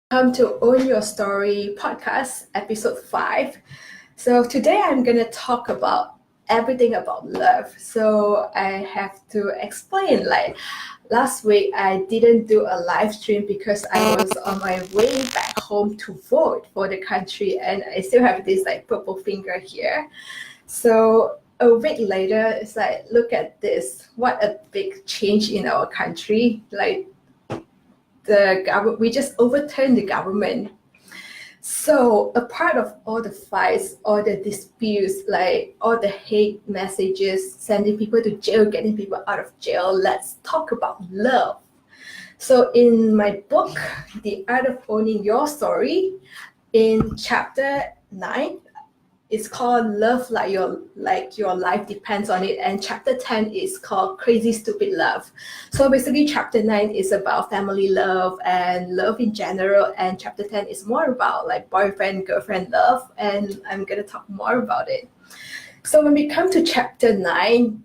Welcome to Own Your Story podcast, episode 5. So, today I'm going to talk about everything about love. So, I have to explain last week I didn't do a live stream because I was on my way back home to vote for the country, and I still have this purple finger here. So, a week later, it's like, look at this. What a big change in our country. We just overturned the government. So a part of all the fights, all the disputes, like all the hate messages, sending people to jail, getting people out of jail, let's talk about love. So in my book, The Art of Owning Your Story, in chapter 9, it's called Love Like Your Life Depends on It, and chapter 10 is called Crazy Stupid Love. So basically chapter 9 is about family love and love in general, and chapter 10 is more about boyfriend girlfriend love, and I'm going to talk more about it. So when we come to chapter 9,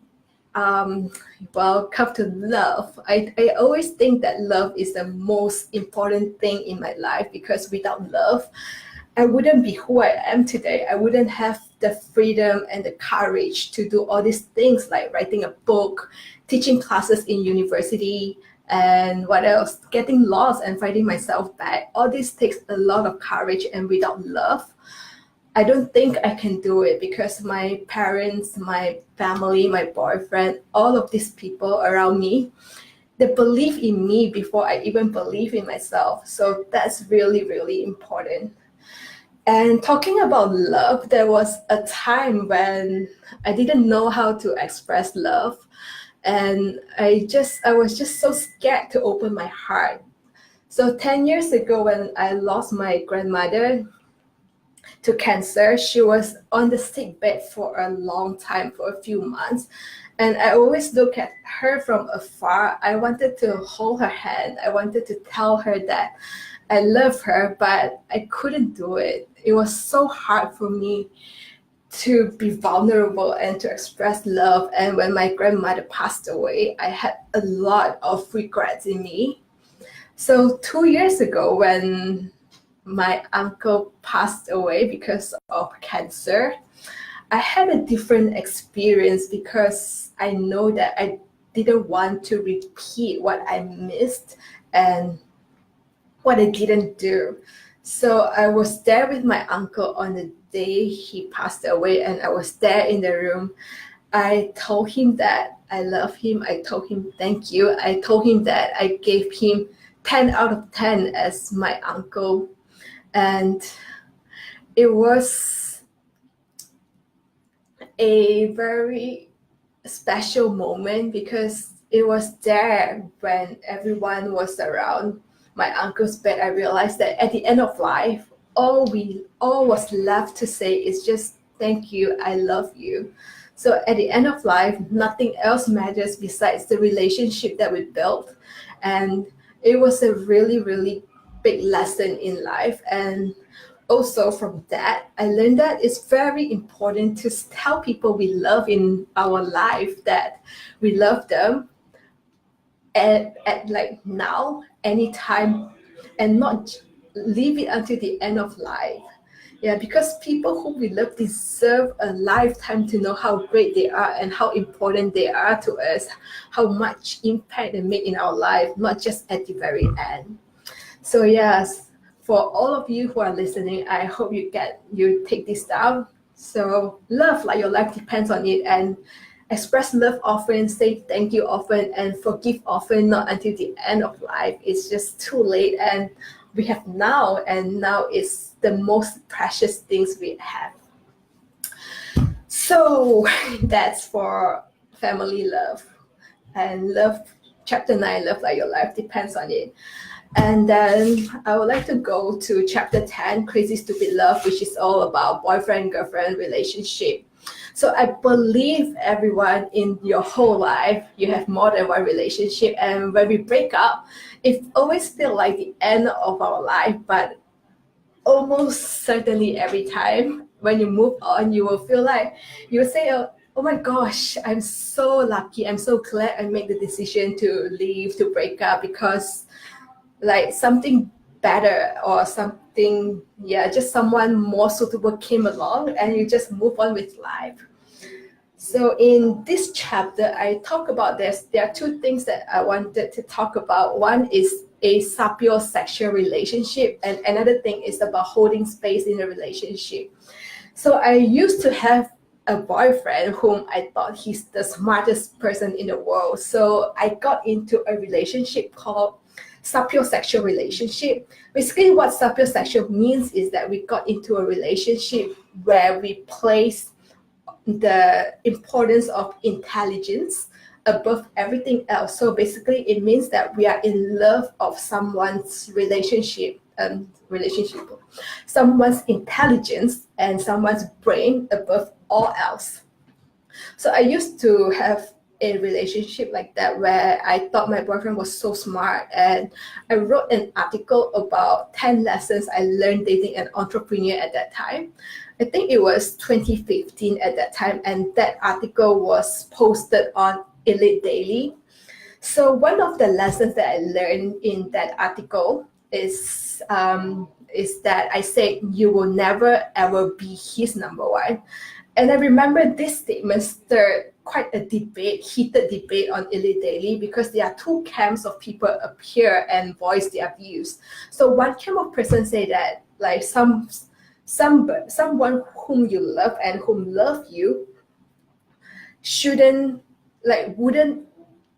come to love. I always think that love is the most important thing in my life, because without love, I wouldn't be who I am today. I wouldn't have the freedom and the courage to do all these things like writing a book, teaching classes in university, and what else? Getting lost and finding myself back. All this takes a lot of courage, and without love, I don't think I can do it, because my parents, my family, my boyfriend, all of these people around me, they believe in me before I even believe in myself. So that's really, really important. And talking about love, there was a time when I didn't know how to express love. And I was just so scared to open my heart. So 10 years ago, when I lost my grandmother to cancer, she was on the sick bed for a long time, for a few months. And I always look at her from afar. I wanted to hold her hand. I wanted to tell her that I love her, but I couldn't do it. It was so hard for me to be vulnerable and to express love. And when my grandmother passed away, I had a lot of regrets in me. So 2 years ago, when my uncle passed away because of cancer, I had a different experience, because I know that I didn't want to repeat what I missed and what I didn't do. So I was there with my uncle on the day he passed away, and I was there in the room. I told him that I love him. I told him thank you. I told him that I gave him 10 out of 10 as my uncle. And it was a very special moment, because it was there when everyone was around my uncle's bed. I realized that at the end of life, all was left to say is just thank you, I love you. So at the end of life, nothing else matters besides the relationship that we built. And it was a really, really big lesson in life. And also from that, I learned that it's very important to tell people we love in our life that we love them at like now, anytime, and not leave it until the end of life. Yeah, because people who we love deserve a lifetime to know how great they are and how important they are to us, how much impact they make in our life, not just at the very end. So yes, for all of you who are listening, I hope you take this down. So love like your life depends on it, and express love often, say thank you often, and forgive often, not until the end of life. It's just too late, and we have now, and now is the most precious things we have. So that's for family love. And love, chapter 9, love like your life depends on it. And then I would like to go to chapter 10, Crazy Stupid Love, which is all about boyfriend girlfriend relationship. So I believe everyone in your whole life, you have more than one relationship. And when we break up, it always feels like the end of our life. But almost certainly every time when you move on, you will feel like, you will say, oh my gosh, I'm so lucky. I'm so glad I made the decision to leave, to break up, because like something better or something, just someone more suitable came along, and you just move on with life. So in this chapter, I talk about this. There are two things that I wanted to talk about. One is a sapiosexual relationship, and another thing is about holding space in a relationship. So I used to have a boyfriend whom I thought he's the smartest person in the world. So I got into a relationship called sapiosexual relationship. Basically, what sapiosexual means is that we got into a relationship where we place the importance of intelligence above everything else. So basically, it means that we are in love of someone's relationship, someone's intelligence and someone's brain above all else. So I used to have a relationship like that where I thought my boyfriend was so smart, and I wrote an article about 10 lessons I learned dating an entrepreneur at that time. I think it was 2015 at that time, and that article was posted on Elite Daily. So one of the lessons that I learned in that article is that I said you will never ever be his number one. And I remember this statement stirred quite a heated debate on Elite Daily, because there are two camps of people appear and voice their views. So one camp of person say that like someone whom you love and whom love you wouldn't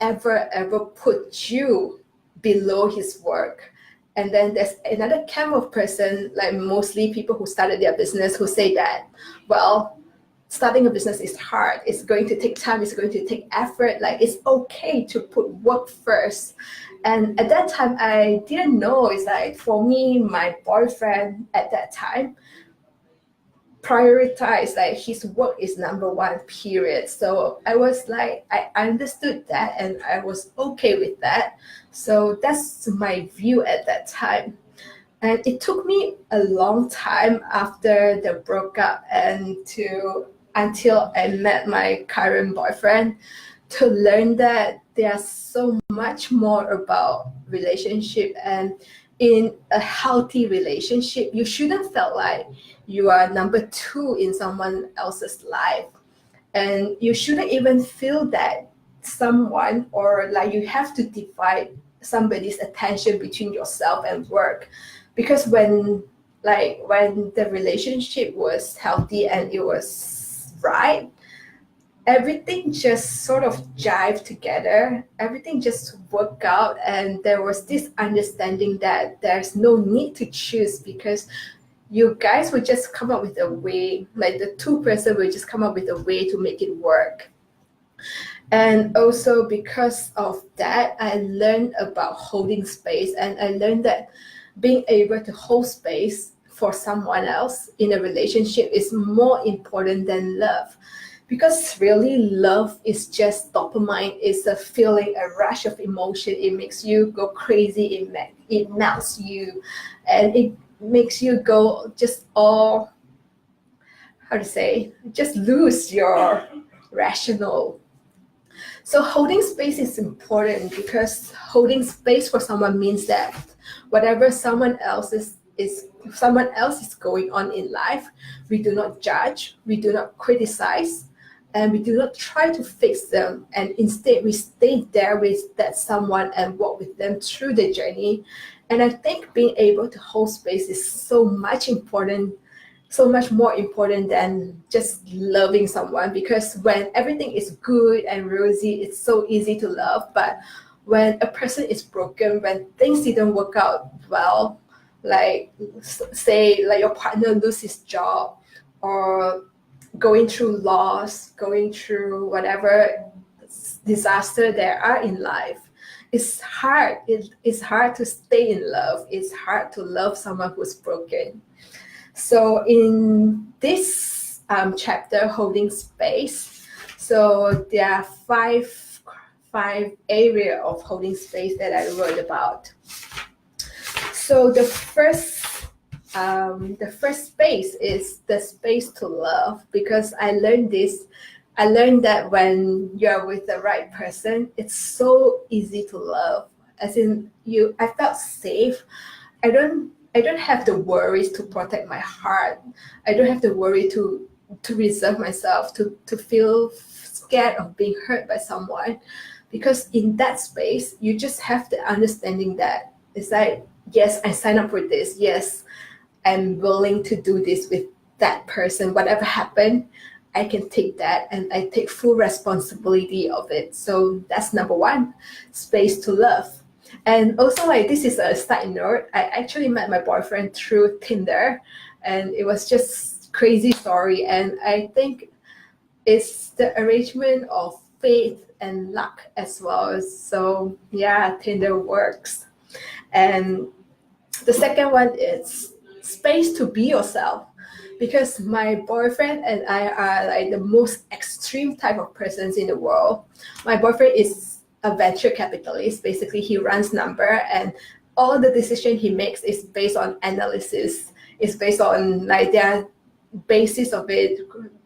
ever put you below his work. And then there's another camp of person, like mostly people who started their business, who say that, well, starting a business is hard. It's going to take time. It's going to take effort. Like, it's okay to put work first. And at that time, I didn't know. It's like, for me, my boyfriend at that time prioritized, like, his work is number one, period. So I was like, I understood that, and I was okay with that. So that's my view at that time. And it took me a long time after the breakup until I met my current boyfriend to learn that there's so much more about relationship. And in a healthy relationship, you shouldn't feel like you are number two in someone else's life. And you shouldn't even feel that someone, or like you have to divide somebody's attention between yourself and work. Because when the relationship was healthy and it was right, everything just sort of jived together. Everything just worked out, and there was this understanding that there's no need to choose, because you guys would just come up with a way, like the two person will just come up with a way to make it work. And also because of that, I learned about holding space, and I learned that being able to hold space for someone else in a relationship is more important than love. Because really, love is just dopamine. It's a feeling, a rush of emotion. It makes you go crazy. It melts you, and it makes you go just all, just lose your rational. So holding space is important, because holding space for someone means that whatever someone else is going on in life, we do not judge, we do not criticize, and we do not try to fix them. And instead, we stay there with that someone and walk with them through the journey. And I think being able to hold space is so much more important than just loving someone. Because when everything is good and rosy, it's so easy to love. But when a person is broken, when things didn't work out well, like say like your partner loses his job, or going through loss, going through whatever disaster there are in life, it's hard. It's hard to stay in love. It's hard to love someone who's broken. So in this chapter, holding space, so there are five area of holding space that I wrote about. So the first space is the space to love, because I learned that when you're with the right person, it's so easy to love. As in, I felt safe. I don't have the worries to protect my heart. I don't have the worry to reserve myself, to feel scared of being hurt by someone. Because in that space, you just have the understanding that it's like, yes, I signed up for this. Yes, I'm willing to do this with that person. Whatever happened, I can take that and I take full responsibility of it. So that's number one, space to love. And also, like, this is a side note, I actually met my boyfriend through Tinder, and it was just crazy story. And I think it's the arrangement of faith and luck as well. So yeah, Tinder works. And the second one is space to be yourself, because my boyfriend and I are like the most extreme type of persons in the world. My boyfriend is a venture capitalist. Basically, he runs number, and all the decision he makes is based on analysis. It's based on like their basis of it.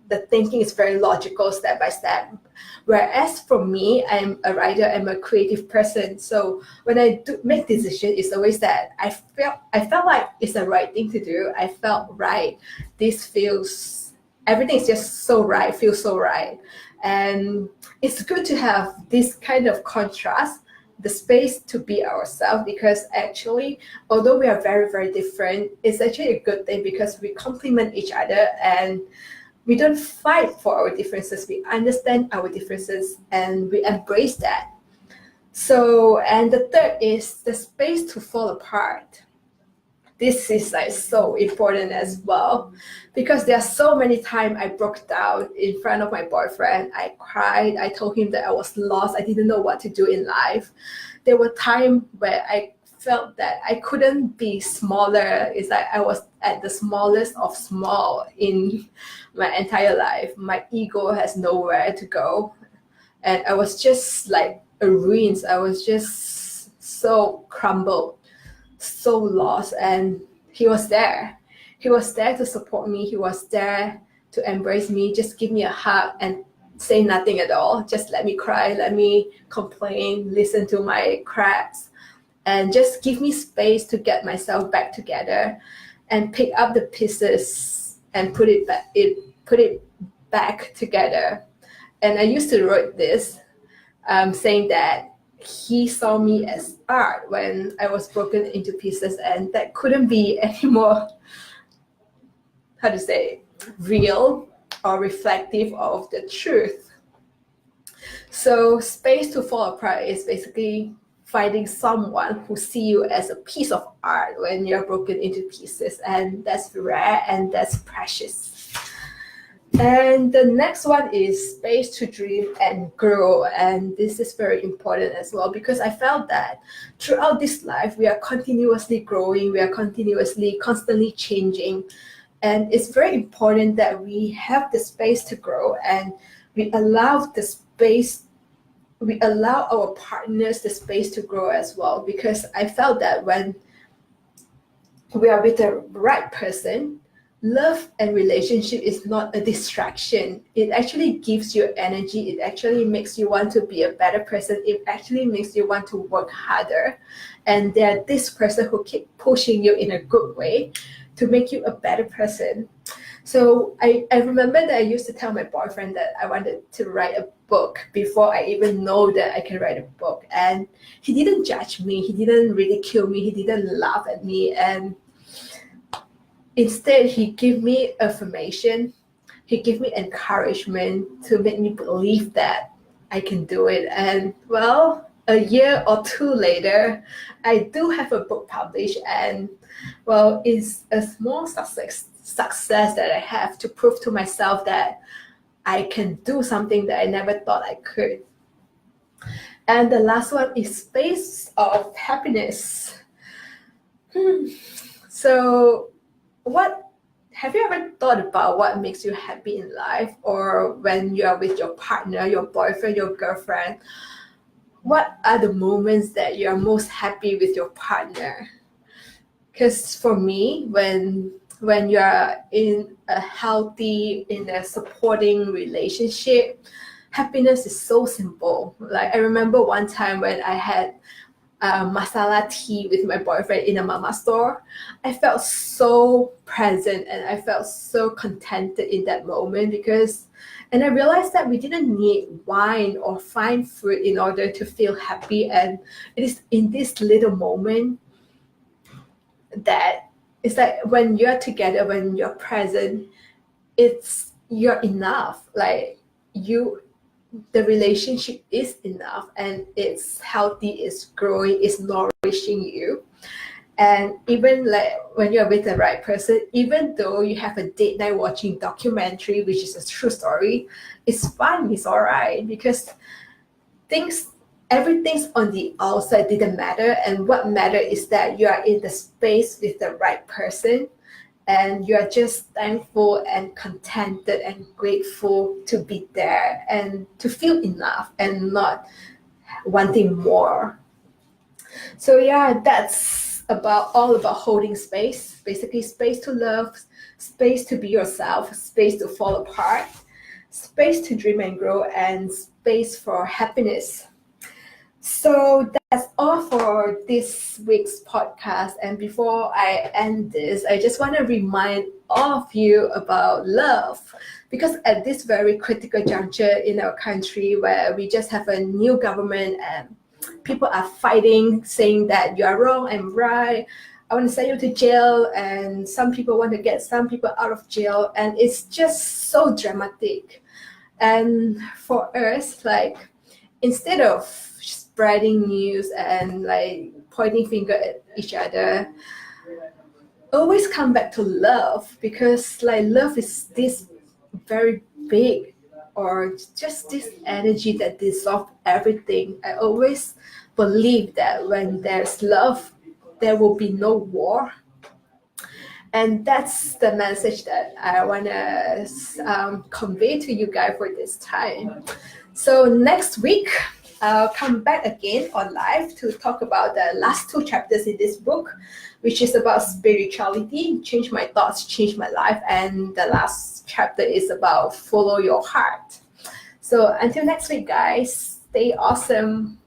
The thinking is very logical, step by step. Whereas for me, I'm a writer, I'm a creative person. So when I do make decisions, it's always that I felt like it's the right thing to do. I felt right. This feels, everything is just so right, feels so right. And it's good to have this kind of contrast, the space to be ourselves, because actually, although we are very, very different, it's actually a good thing because we complement each other and we don't fight for our differences. We understand our differences and we embrace that. So, and the third is the space to fall apart. This is like so important as well, because there are so many times I broke down in front of my boyfriend. I cried. I told him that I was lost. I didn't know what to do in life. There were times where I felt that I couldn't be smaller. It's like I was at the smallest of small in my entire life. My ego has nowhere to go. And I was just like a ruins. I was just so crumbled, so lost. And he was there. He was there to support me. He was there to embrace me, just give me a hug and say nothing at all. Just let me cry, let me complain, listen to my cracks, and just give me space to get myself back together and pick up the pieces and put it back together. And I used to write this, saying that he saw me as art when I was broken into pieces, and that couldn't be any more, how to say, real or reflective of the truth. So space to fall apart is basically finding someone who see you as a piece of art when you're broken into pieces, and that's rare and that's precious. And the next one is space to dream and grow. And this is very important as well, because I felt that throughout this life, we are continuously growing, we are constantly changing. And it's very important that we have the space to grow, and we allow our partners the space to grow as well. Because I felt that when we are with the right person, love and relationship is not a distraction. It actually gives you energy. It actually makes you want to be a better person. It actually makes you want to work harder. And they're this person who keep pushing you in a good way to make you a better person. So I remember that I used to tell my boyfriend that I wanted to write a book before I even know that I can write a book. And he didn't judge me. He didn't ridicule me. He didn't laugh at me. And instead, he gave me affirmation. He gave me encouragement to make me believe that I can do it. And well, a year or two later, I do have a book published, and well, it's a small success that I have to prove to myself that I can do something that I never thought I could. And the last one is space of happiness. So what have you ever thought about what makes you happy in life, or when you are with your partner, your boyfriend, your girlfriend? What are the moments that you are most happy with your partner? Because for me, when you are in a healthy, in a supporting relationship, happiness is so simple. Like I remember one time when I had masala tea with my boyfriend in a mama store, I felt so present and I felt so contented in that moment and I realized that we didn't need wine or fine fruit in order to feel happy. And it is in this little moment that it's like when you're together, when you're present, you're enough. Like you the relationship is enough and it's healthy, it's growing, it's nourishing you. And even like when you're with the right person, even though you have a date night watching documentary, which is a true story, it's fine, it's all right, because things everything's on the outside didn't matter, and what mattered is that you are in the space with the right person and you are just thankful and contented and grateful to be there and to feel enough and not wanting more. So yeah, that's all about holding space, basically space to love, space to be yourself, space to fall apart, space to dream and grow, and space for happiness. So that's all for this week's podcast. And before I end this, I just want to remind all of you about love. Because at this very critical juncture in our country where we just have a new government and people are fighting, saying that you are wrong, I'm right, I want to send you to jail, and some people want to get some people out of jail, and it's just so dramatic. And for us, like, instead of spreading news and like pointing finger at each other, always come back to love, because like love is this very big, or just this energy that dissolves everything. I always believe that when there's love, there will be no war. And that's the message that I want to convey to you guys for this time. So next week, I'll come back again on live to talk about the last two chapters in this book, which is about spirituality, change my thoughts, change my life. And the last chapter is about follow your heart. So until next week, guys, stay awesome.